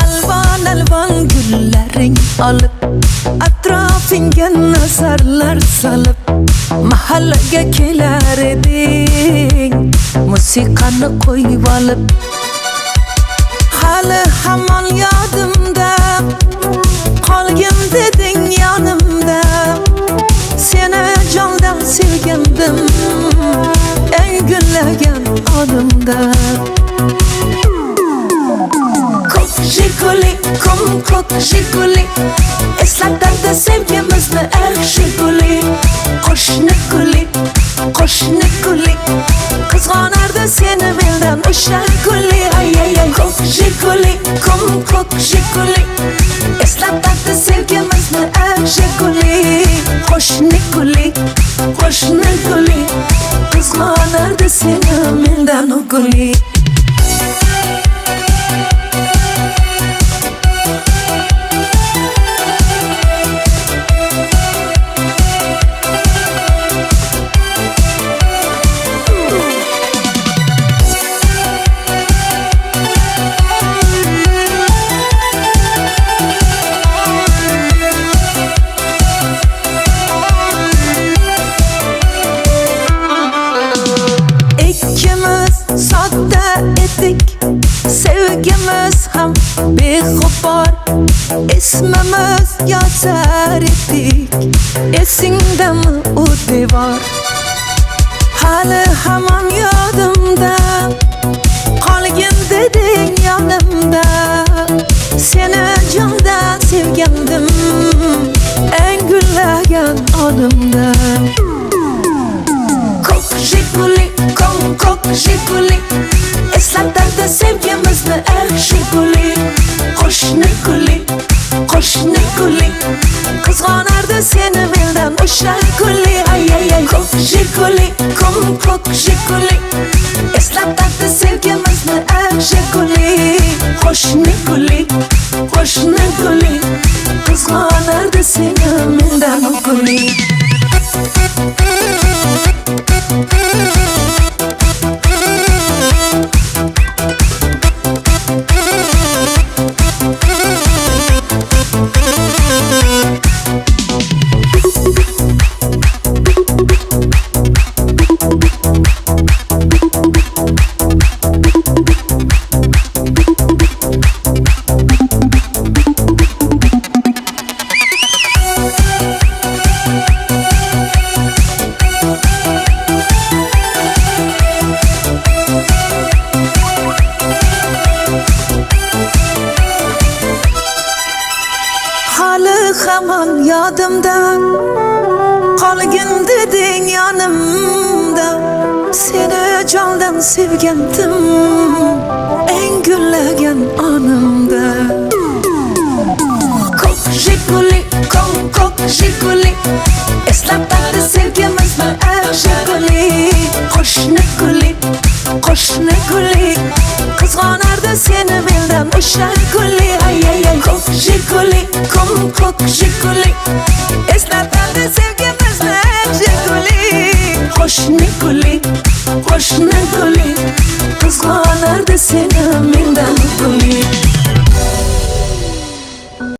Alvan alvan güllaring olib atrofingga nazarlar solib mahallaga kelar eding musiqani qo'yib olib hali hamon yodimda qolgin deding yonimda seni jondan sevgandim eng gullagan onimda Jiguli, ko'k jiguli eslatadi sevgimizni jiguli qo'shni guli qizg'onardi seni mendan o'sha guli ko'k jiguli eslatadi sevgimizni jiguli qo'shni guli qizg'onardi seni mendan guli Sodda edik sevgimiz ham beg'ubor ismimiz yozar edik esingdami u devor hali hamon yodimda qolgin deding yonimda seni jondan sevgandim eng gullagan onimda ko'k jiguli eslatadi sevgimizni jiguli qo'shni guli qizg'onardi seni mendan o'sha guli ko'k jiguli eslatadi sevgimizni jiguli qo'shni guli qizg'onardi seni mendan guli hamon yodimda qolgin deding yonimda seni jondan sevgandim eng gullagan onimda ko'k jiguli eslatadi sevgimizni jiguli qo'shni guli qizg'onardi seni mendan o'sha guli ko'k jiguli eslatadi sevgimizni jiguli qo'shni guli qizg'onardi seni mendan guli